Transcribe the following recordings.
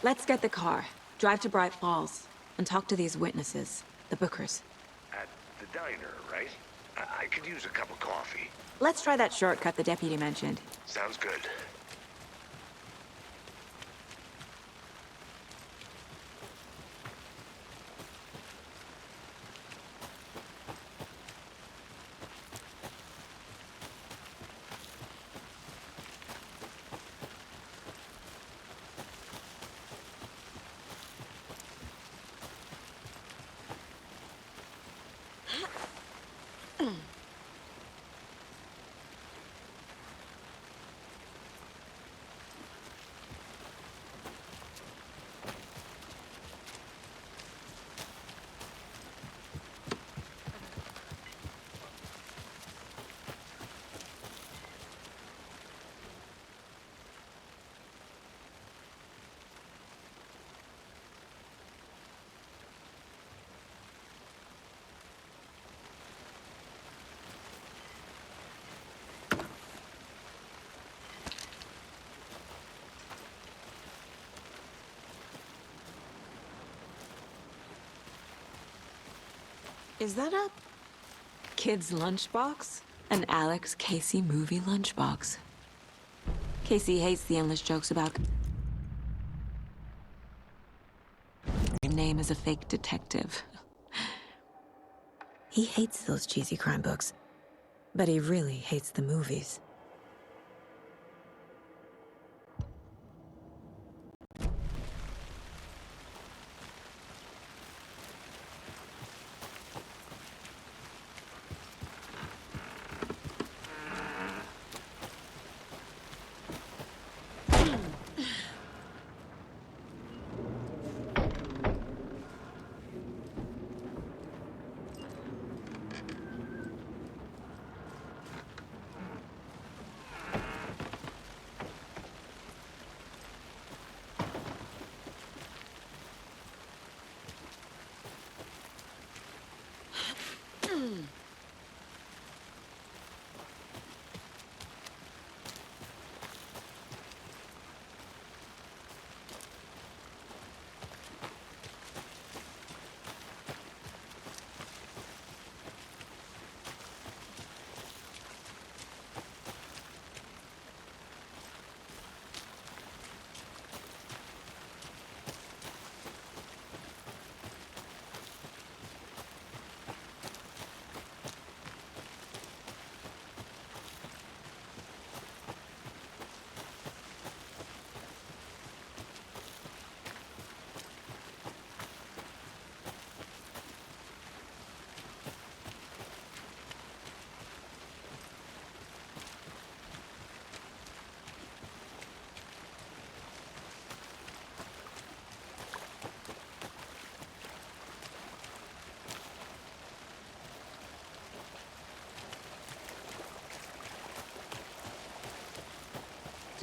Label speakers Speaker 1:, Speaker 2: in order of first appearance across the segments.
Speaker 1: Let's get the car, drive to Bright Falls, and talk to these witnesses, the Bookers.
Speaker 2: At the diner, right? I could use a cup of coffee.
Speaker 1: Let's try that shortcut the deputy mentioned.
Speaker 2: Sounds good.
Speaker 1: Is that a kid's lunchbox? An Alex Casey movie lunchbox. Casey hates the endless jokes about name as a fake detective. He hates those cheesy crime books, but he really hates the movies.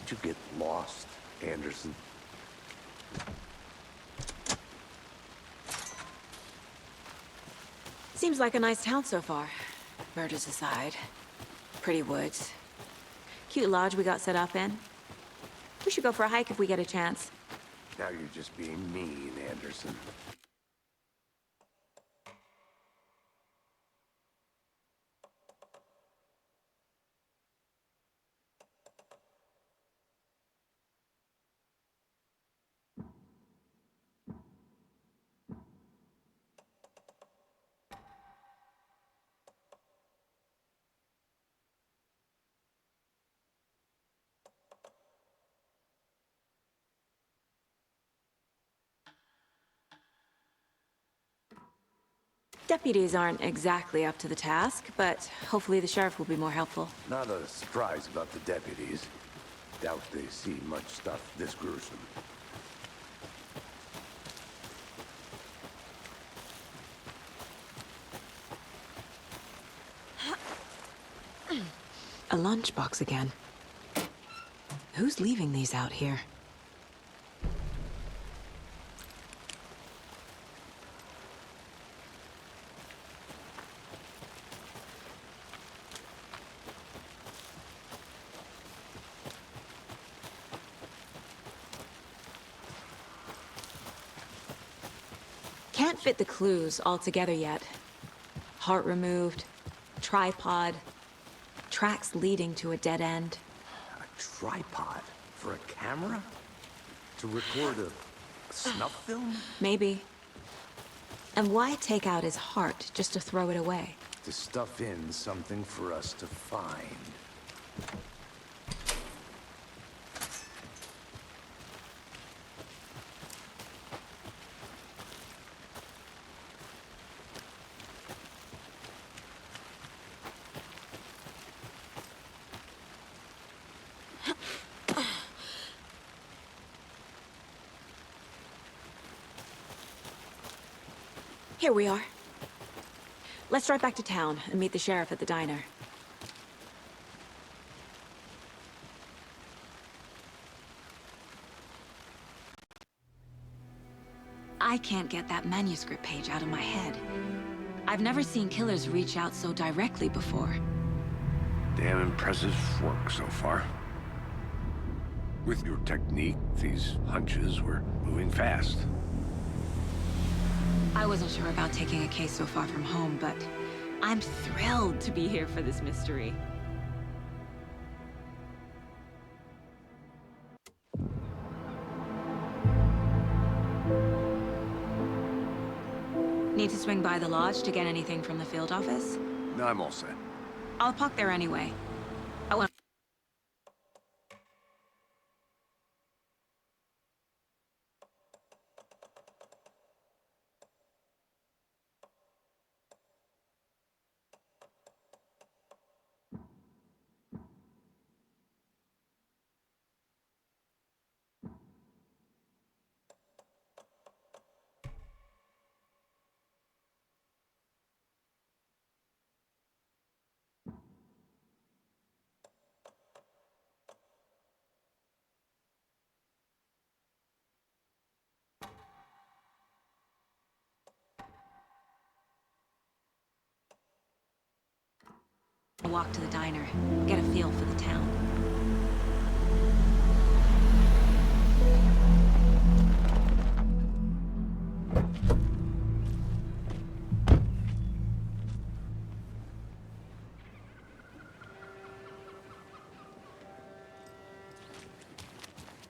Speaker 2: Did you get lost, Anderson?
Speaker 1: Seems like a nice town so far. Murders aside. Pretty woods. Cute lodge we got set up in. We should go for a hike if we get a chance.
Speaker 2: Now you're just being mean, Anderson.
Speaker 1: Deputies aren't exactly up to the task, but hopefully the sheriff will be more helpful.
Speaker 2: Not a surprise about the deputies. Doubt they see much stuff this gruesome.
Speaker 1: A lunchbox again. Who's leaving these out here? can't fit the clues all together yet. Heart removed, tripod, tracks leading to a dead end.
Speaker 2: A tripod? For a camera? To record a snuff film?
Speaker 1: Maybe. And why take out his heart just to throw it away?
Speaker 2: To stuff in something for us to find.
Speaker 1: Here we are. Let's drive back to town and meet the sheriff at the diner. I can't get that manuscript page out of my head. I've never seen killers reach out so directly before.
Speaker 2: Damn impressive work so far. With your technique, these hunches were moving fast.
Speaker 1: I wasn't sure about taking a case so far from home, but I'm thrilled to be here for this mystery. Need to swing by the lodge to get anything from the field office?
Speaker 2: No, I'm all set.
Speaker 1: I'll park there anyway. I want... I'll walk to the diner, get a feel for the town.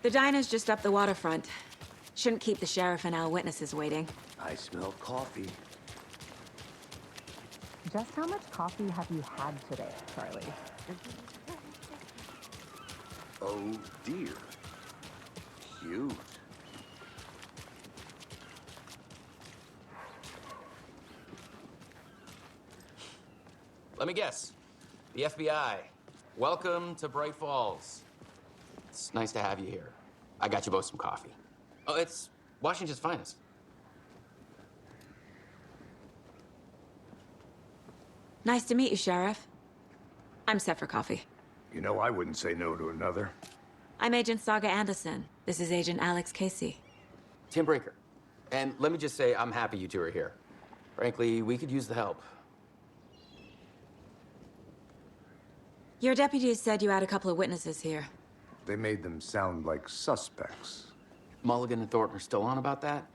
Speaker 1: The diner's just up the waterfront. Shouldn't keep the sheriff and our witnesses waiting.
Speaker 2: I smell coffee.
Speaker 3: Just how much coffee have you had today, Charlie?
Speaker 2: Oh dear. Cute.
Speaker 4: Let me guess. The FBI. Welcome to Bright Falls. It's nice to have you here. I got you both some coffee. Oh, it's Washington's finest.
Speaker 1: Nice to meet you, Sheriff. I'm set for coffee.
Speaker 2: You know, I wouldn't say no to another.
Speaker 1: I'm Agent Saga Anderson. This is Agent Alex Casey.
Speaker 4: Tim Breaker. And let me just say, I'm happy you two are here. Frankly, we could use the help.
Speaker 1: Your deputies said you had a couple of witnesses here.
Speaker 2: They made them sound like suspects.
Speaker 4: Mulligan and Thornton are still on about that?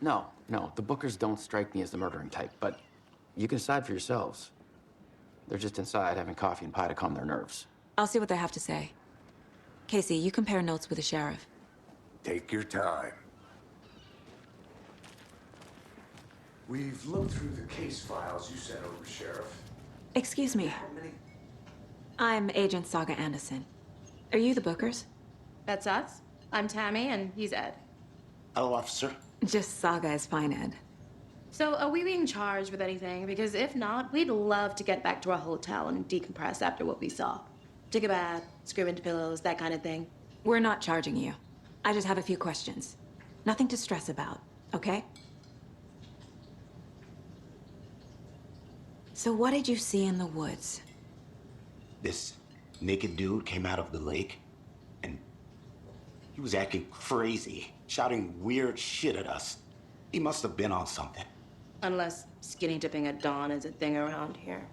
Speaker 4: No, the Bookers don't strike me as the murdering type, but you can decide for yourselves. They're just inside having coffee and pie to calm their nerves.
Speaker 1: I'll see what they have to say. Casey, you compare notes with the sheriff.
Speaker 2: Take your time. We've looked through the case files you sent over, Sheriff.
Speaker 1: Excuse me. I'm Agent Saga Anderson. Are you the Bookers?
Speaker 5: That's us. I'm Tammy, and he's Ed.
Speaker 6: Hello, officer.
Speaker 1: Just Saga is fine, Ed.
Speaker 5: So, are we being charged with anything? Because if not, we'd love to get back to our hotel and decompress after what we saw. Take a bath, scream into pillows, that kind of thing.
Speaker 1: We're not charging you. I just have a few questions. Nothing to stress about, okay? So what did you see in the woods?
Speaker 6: This naked dude came out of the lake, and he was acting crazy, shouting weird shit at us. He must have been on something.
Speaker 5: Unless skinny dipping at dawn is a thing around here.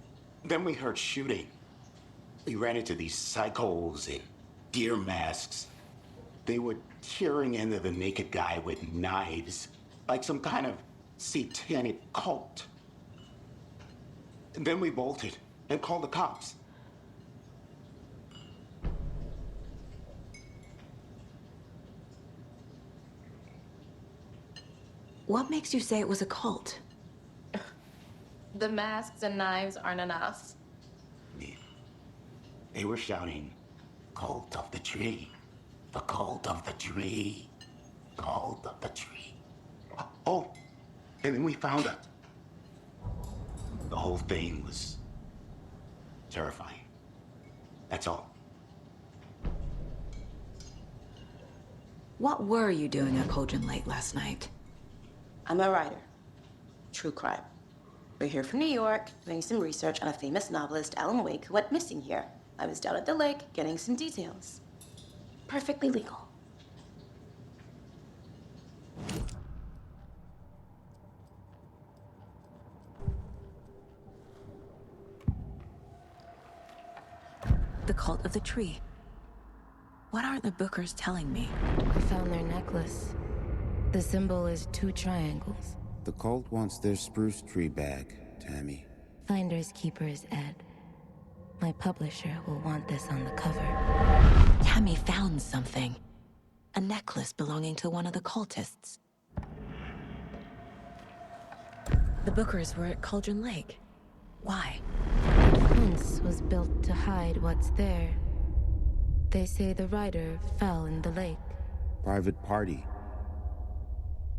Speaker 6: Then we heard shooting. We ran into these psychos in deer masks. They were tearing into the naked guy with knives, like some kind of satanic cult. And then we bolted and called the cops.
Speaker 1: What makes you say it was a cult?
Speaker 5: The masks and knives aren't enough.
Speaker 6: They were shouting, "Cult of the tree, the cult of the tree, cult of the tree." Oh, and then we found out. The whole thing was terrifying. That's all.
Speaker 1: What were you doing at Cauldron Lake last night?
Speaker 5: I'm a writer. True crime. We're here from New York, doing some research on a famous novelist, Alan Wake, who went missing here. I was down at the lake, getting some details. Perfectly legal.
Speaker 1: The cult of the tree. What are the bookers telling me?
Speaker 7: I found their necklace. The symbol is 2 triangles.
Speaker 8: The cult wants their spruce tree back, Tammy.
Speaker 7: Finders keepers, Ed. My publisher will want this on the cover.
Speaker 1: Tammy found something. A necklace belonging to one of the cultists. The bookers were at Cauldron Lake. Why?
Speaker 7: The fence was built to hide what's there. They say the writer fell in the lake.
Speaker 8: Private party.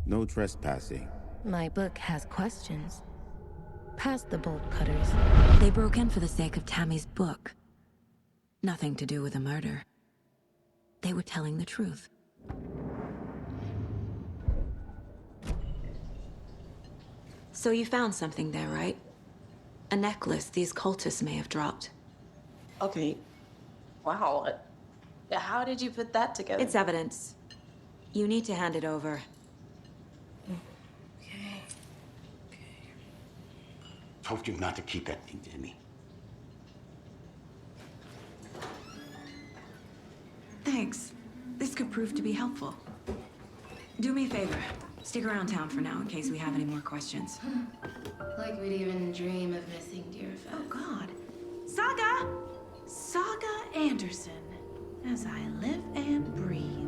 Speaker 8: No trespassing.
Speaker 7: My book has questions. Past the bolt cutters.
Speaker 1: They broke in for the sake of Tammy's book. Nothing to do with the murder. They were telling the truth. So you found something there, right? A necklace these cultists may have dropped.
Speaker 5: Okay. Wow. How did you put that together?
Speaker 1: It's evidence. You need to hand it over.
Speaker 5: Okay.
Speaker 6: Told you not to keep that thing to me.
Speaker 1: Thanks. This could prove to be helpful. Do me a favor. Stick around town for now in case we have any more questions.
Speaker 5: Like we'd even dream of missing dear Fez.
Speaker 9: Oh, God. Saga! Saga Anderson. As I live and breathe.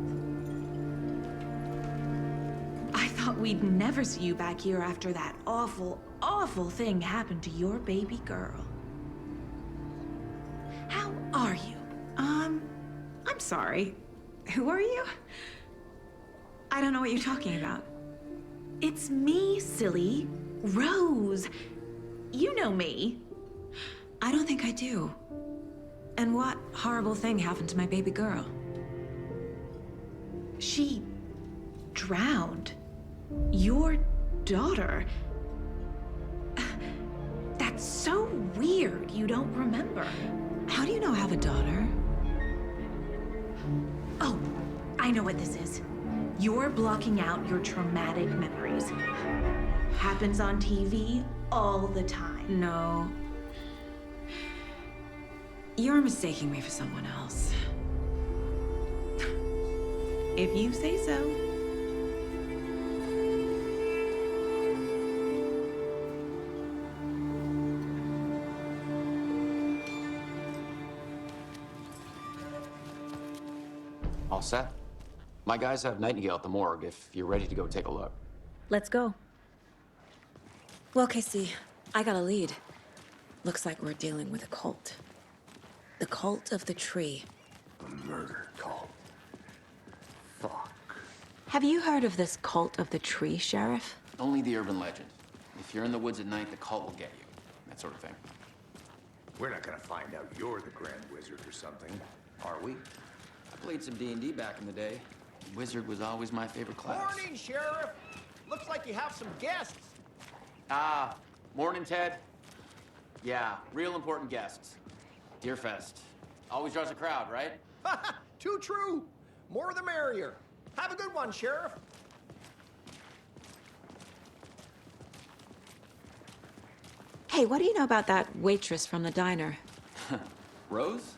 Speaker 9: I thought we'd never see you back here after that awful, awful thing happened to your baby girl. How are you? I'm sorry. Who are you? I don't know what you're talking about. It's me, silly. Rose. You know me.
Speaker 1: I don't think I do. And what horrible thing happened to my baby girl?
Speaker 9: She drowned. Your daughter. That's so weird you don't remember.
Speaker 1: How do you know I have a daughter?
Speaker 9: Oh, I know what this is. You're blocking out your traumatic memories. Happens on TV all the time.
Speaker 1: No. You're mistaking me for someone else.
Speaker 9: If you say so.
Speaker 4: All set? My guys have Nightingale at the morgue if you're ready to go take a look.
Speaker 1: Let's go. Well, Casey, I got a lead. Looks like we're dealing with a cult. The cult of the tree.
Speaker 2: A murder cult. Fuck.
Speaker 1: Have you heard of this cult of the tree, Sheriff?
Speaker 4: Only the urban legend. If you're in the woods at night, the cult will get you. That sort of thing.
Speaker 2: We're not gonna find out you're the Grand Wizard or something, are we?
Speaker 4: I played some D&D back in the day. Wizard was always my favorite class.
Speaker 10: Morning, Sheriff. Looks like you have some guests.
Speaker 4: Ah, morning, Ted. Yeah, real important guests. Deerfest. Always draws a crowd, right?
Speaker 10: Too true. More the merrier. Have a good one, Sheriff.
Speaker 1: Hey, what do you know about that waitress from the diner?
Speaker 4: Rose?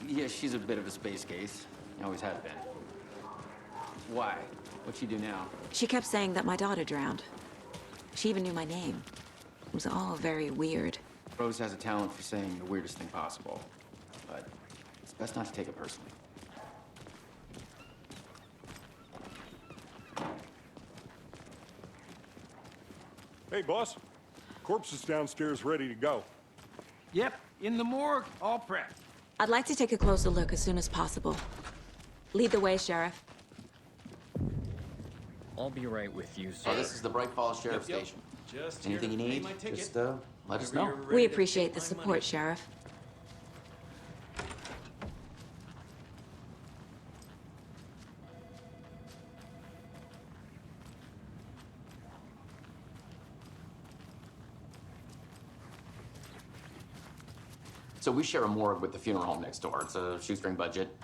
Speaker 4: Yeah, she's a bit of a space case. Always has been. Why? What'd she do now?
Speaker 1: She kept saying that my daughter drowned. She even knew my name. It was all very weird.
Speaker 4: Rose has a talent for saying the weirdest thing possible, but it's best not to take it personally.
Speaker 11: Hey, boss. Corpse is downstairs ready to go.
Speaker 12: Yep, in the morgue, all prepped.
Speaker 1: I'd like to take a closer look as soon as possible. Lead the way, Sheriff.
Speaker 13: I'll be right with you, sir.
Speaker 4: So this is the Bright Falls Sheriff Station.
Speaker 12: Just
Speaker 4: Anything you
Speaker 12: here to pay
Speaker 4: need,
Speaker 12: my ticket.
Speaker 4: just let us
Speaker 12: Whenever
Speaker 4: know.
Speaker 12: you're
Speaker 1: We
Speaker 12: ready to
Speaker 1: appreciate
Speaker 12: take
Speaker 1: the
Speaker 12: my
Speaker 1: support,
Speaker 12: money.
Speaker 1: Sheriff.
Speaker 4: So we share a morgue with the funeral home next door. It's a shoestring budget.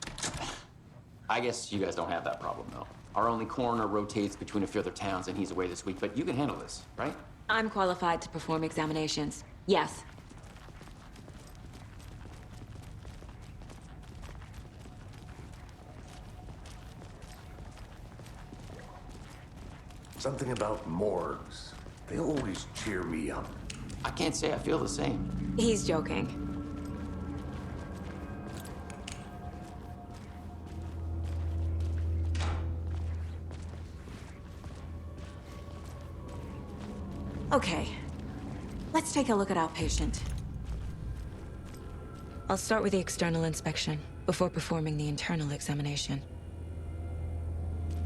Speaker 4: I guess you guys don't have that problem, though. Our only coroner rotates between a few other towns, and he's away this week, but you can handle this, right?
Speaker 1: I'm qualified to perform examinations. Yes.
Speaker 2: Something about morgues. They always cheer me up.
Speaker 4: I can't say I feel the same.
Speaker 1: He's joking. Okay, let's take a look at our patient. I'll start with the external inspection before performing the internal examination.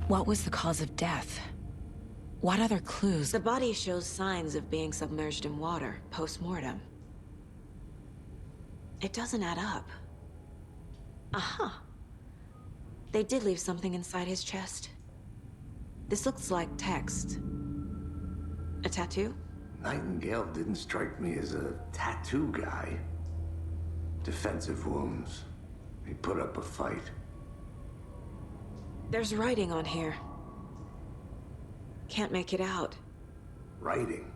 Speaker 1: What was the cause of death? What other clues? The body shows signs of being submerged in water post-mortem. It doesn't add up. Uh-huh. They did leave something inside his chest. This looks like text. A tattoo?
Speaker 2: Nightingale didn't strike me as a tattoo guy. Defensive wounds. He put up a fight.
Speaker 1: There's writing on here. Can't make it out.
Speaker 2: Writing.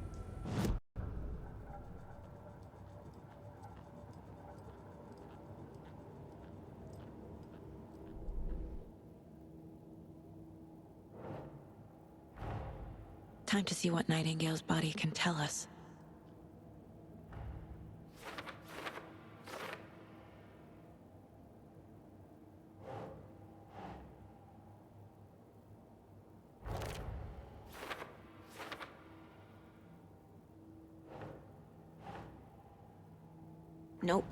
Speaker 1: Time to see what Nightingale's body can tell us. Nope.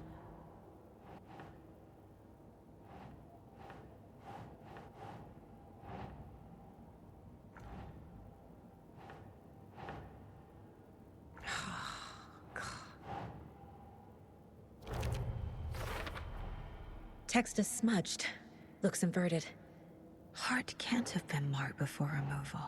Speaker 1: Text is smudged. Looks inverted. Heart can't have been marked before removal.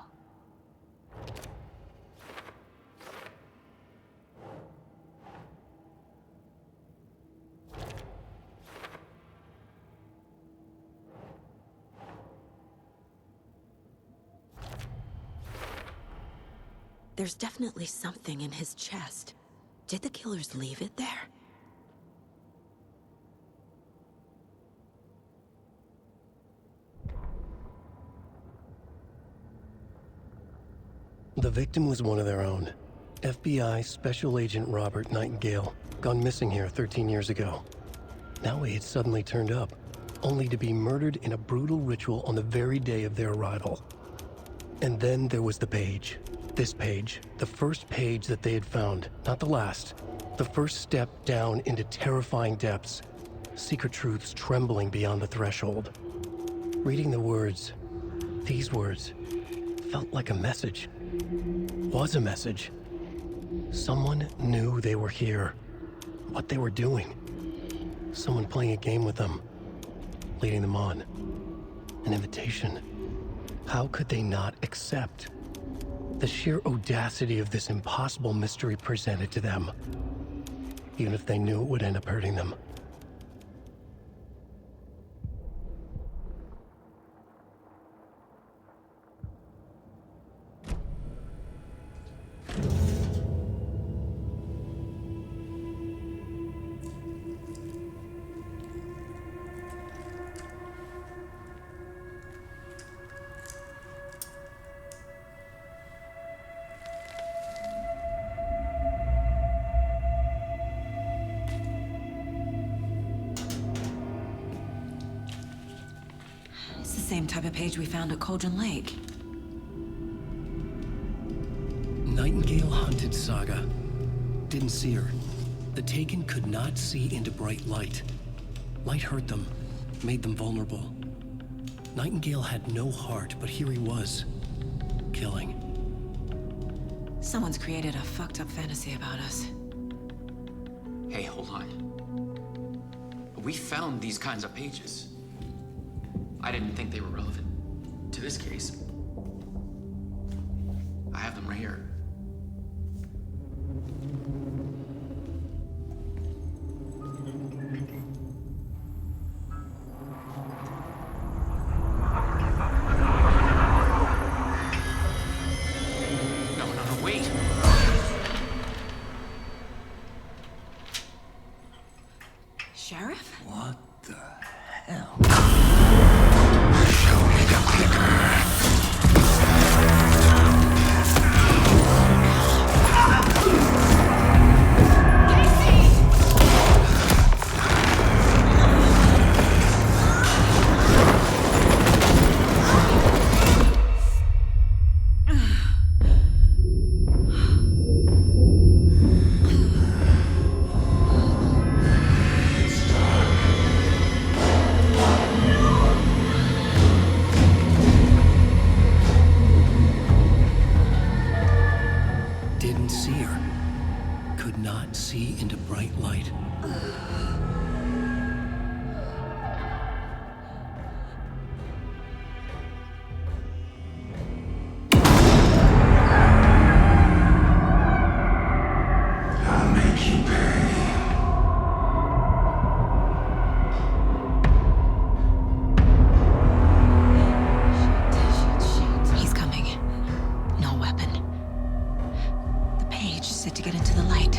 Speaker 1: There's definitely something in his chest. Did the killers leave it there?
Speaker 14: The victim was one of their own. FBI Special Agent Robert Nightingale, gone missing here 13 years ago. Now he had suddenly turned up, only to be murdered in a brutal ritual on the very day of their arrival. And then there was the page. This page, the first page that they had found, not the last. The first step down into terrifying depths. Secret truths trembling beyond the threshold. Reading the words, these words, felt like a message. Was a message. Someone knew they were here. What they were doing. Someone playing a game with them. Leading them on. An invitation. How could they not accept? The sheer audacity of this impossible mystery presented to them. Even if they knew it would end up hurting them.
Speaker 9: same type of page we found at Cauldron Lake.
Speaker 14: Nightingale hunted Saga. Didn't see her. The Taken could not see into bright light. Light hurt them, made them vulnerable. Nightingale had no heart, but here he was, killing.
Speaker 9: Someone's created a fucked up fantasy about us.
Speaker 4: Hey, hold on. We found these kinds of pages. I didn't think they were relevant to this case. I have them right here. No, wait.
Speaker 9: Sheriff?
Speaker 6: What the hell?
Speaker 14: Didn't see her. Could not see into bright light.
Speaker 6: I'll make you pay.
Speaker 9: He's coming. No weapon. The page set to get into the light.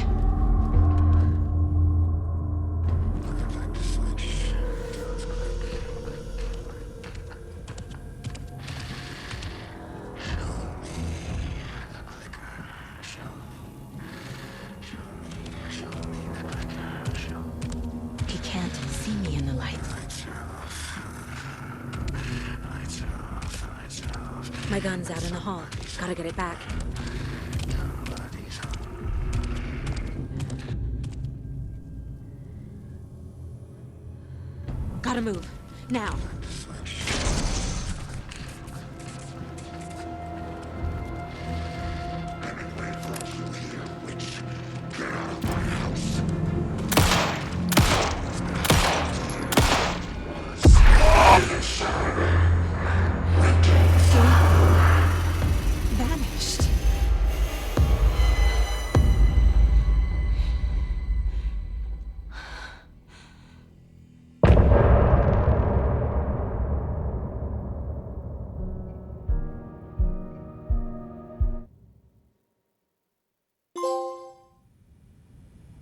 Speaker 9: He can't see me in the light.
Speaker 1: My gun's out in the hall. Gotta get it back. Gotta move. Now. Vanished.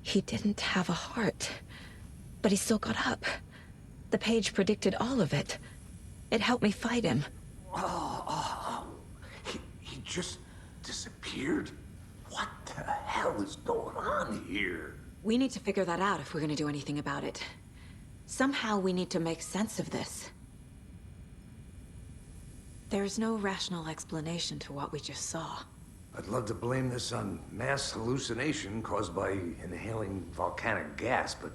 Speaker 1: He didn't have a heart, but he still got up. The page predicted all of it. It helped me fight him.
Speaker 6: He just disappeared? What the hell is going on here?
Speaker 1: We need to figure that out if we're gonna do anything about it. Somehow we need to make sense of this. There's no rational explanation to what we just saw.
Speaker 2: I'd love to blame this on mass hallucination caused by inhaling volcanic gas, but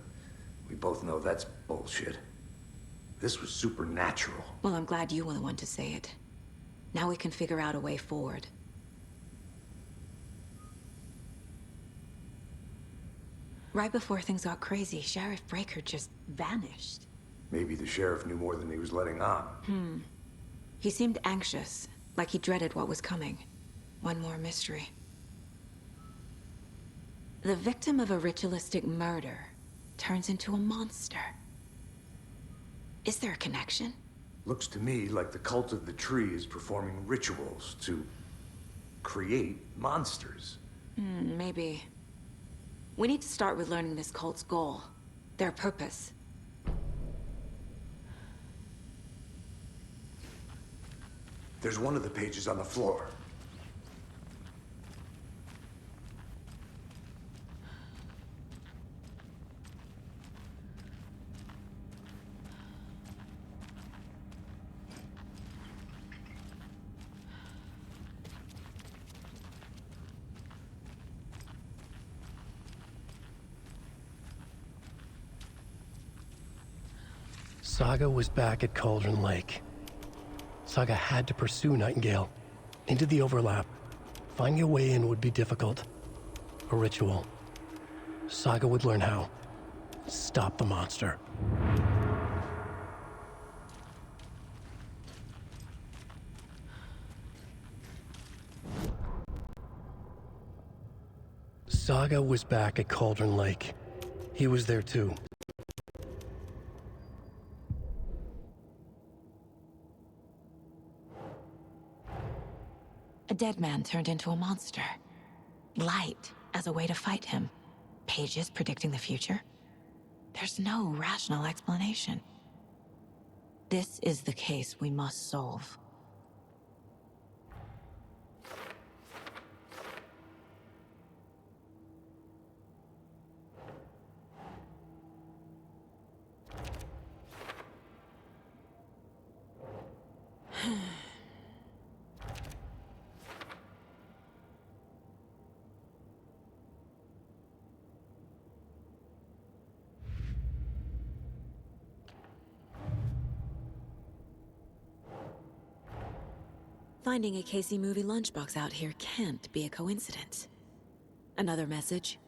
Speaker 2: we both know that's bullshit. This was supernatural.
Speaker 1: Well, I'm glad you were the one to say it. Now we can figure out a way forward. Right before things got crazy, Sheriff Breaker just vanished.
Speaker 2: Maybe the sheriff knew more than he was letting on.
Speaker 1: He seemed anxious, like he dreaded what was coming. One more mystery. The victim of a ritualistic murder turns into a monster. Is there a connection?
Speaker 2: Looks to me like the cult of the tree is performing rituals to create monsters.
Speaker 1: Maybe. We need to start with learning this cult's goal, their purpose.
Speaker 2: There's one of the pages on the floor.
Speaker 14: Saga was back at Cauldron Lake. Saga had to pursue Nightingale into the overlap. Finding a way in would be difficult. A ritual. Saga would learn how. Stop the monster. Saga was back at Cauldron Lake. He was there too.
Speaker 1: A dead man turned into a monster. Light as a way to fight him. Pages predicting the future. There's no rational explanation. This is the case we must solve. Finding a Casey movie lunchbox out here can't be a coincidence. Another message?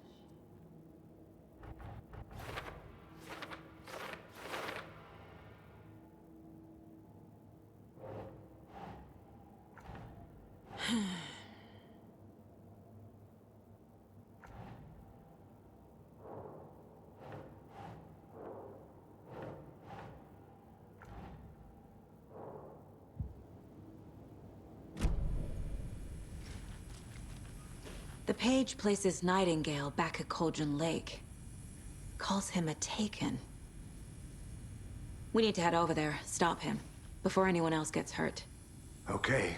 Speaker 1: The page places Nightingale back at Cauldron Lake. Calls him a Taken. We need to head over there, stop him, before anyone else gets hurt.
Speaker 2: Okay.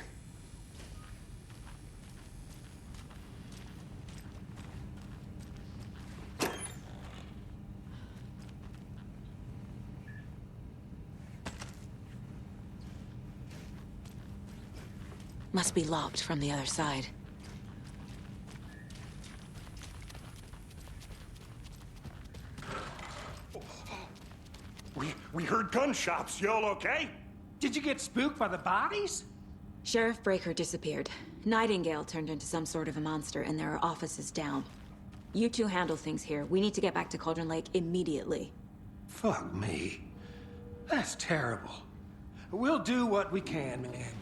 Speaker 1: Must be locked from the other side.
Speaker 11: We heard gunshots. Y'all okay?
Speaker 12: Did you get spooked by the bodies?
Speaker 1: Sheriff Breaker disappeared. Nightingale turned into some sort of a monster, and there are offices down. You two handle things here. We need to get back to Cauldron Lake immediately.
Speaker 12: Fuck me. That's terrible. We'll do what we can, man.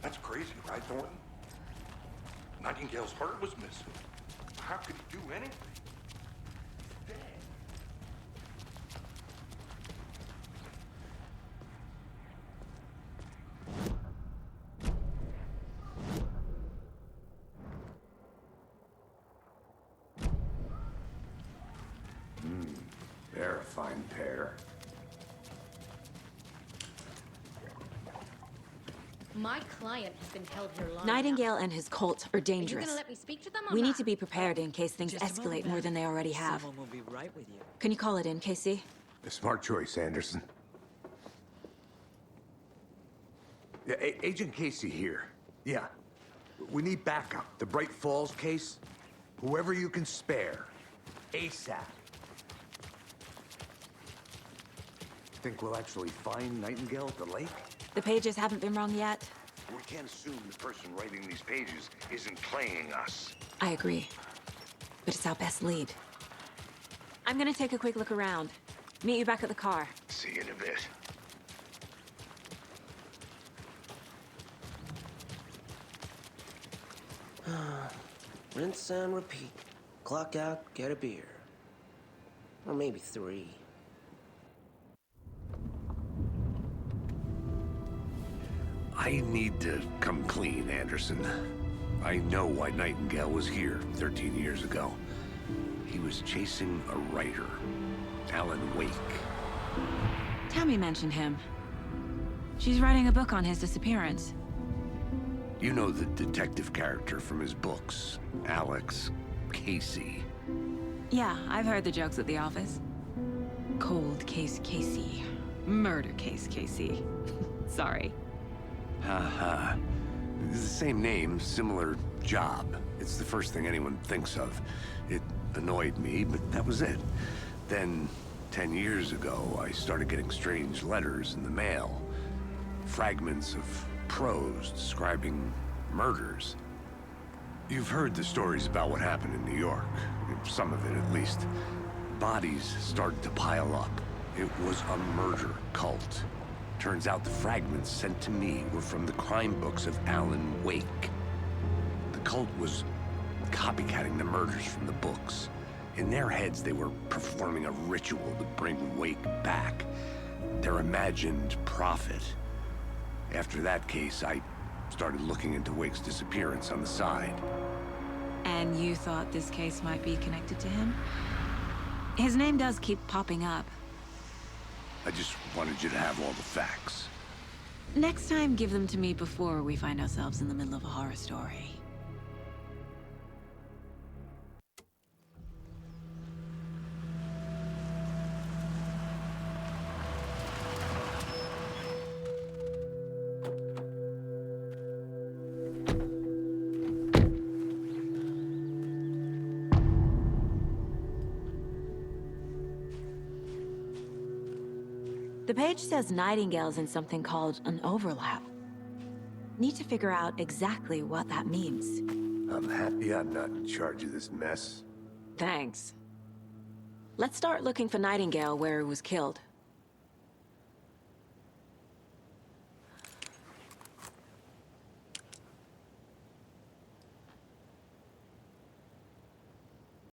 Speaker 11: That's crazy, right, Thornton? Nightingale's heart was missing. How could he do anything? Dead.
Speaker 2: They're a fine pair.
Speaker 15: My client has been held here long
Speaker 1: Nightingale
Speaker 15: enough.
Speaker 1: and his cult are dangerous.
Speaker 15: Are you gonna let me speak to them or
Speaker 1: We need
Speaker 15: not?
Speaker 1: to be prepared in case things escalate more than they already have.
Speaker 16: Someone will be right with you.
Speaker 1: Can you call it in, Casey?
Speaker 2: A smart choice, Anderson. Yeah, Agent Casey here. Yeah. We need backup. The Bright Falls case. Whoever you can spare. ASAP. Think we'll actually find Nightingale at the lake?
Speaker 1: The pages haven't been wrong yet.
Speaker 2: We can't assume the person writing these pages isn't playing us.
Speaker 1: I agree. But it's our best lead. I'm gonna take a quick look around. Meet you back at the car.
Speaker 2: See you in a bit.
Speaker 16: Rinse and repeat. Clock out, get a beer. Or maybe 3.
Speaker 2: I need to come clean, Anderson. I know why Nightingale was here 13 years ago. He was chasing a writer, Alan Wake.
Speaker 1: Tammy mentioned him. She's writing a book on his disappearance.
Speaker 2: You know the detective character from his books, Alex Casey.
Speaker 1: Yeah, I've heard the jokes at the office. Cold case Casey. Murder case Casey. Sorry.
Speaker 2: Haha. It's the same name, similar job. It's the first thing anyone thinks of. It annoyed me, but that was it. Then, 10 years ago, I started getting strange letters in the mail. Fragments of prose describing murders. You've heard the stories about what happened in New York. Some of it, at least. Bodies started to pile up. It was a murder cult. Turns out the fragments sent to me were from the crime books of Alan Wake. The cult was copycatting the murders from the books. In their heads, they were performing a ritual to bring Wake back. Their imagined prophet. After that case, I started looking into Wake's disappearance on the side.
Speaker 17: And you thought this case might be connected to him? His name does keep popping up.
Speaker 2: I just wanted you to have all the facts.
Speaker 17: Next time, give them to me before we find ourselves in the middle of a horror story. The page says Nightingale's in something called an overlap. Need to figure out exactly what that means.
Speaker 2: I'm happy I'm not in charge of this mess.
Speaker 17: Thanks. Let's start looking for Nightingale where he was killed.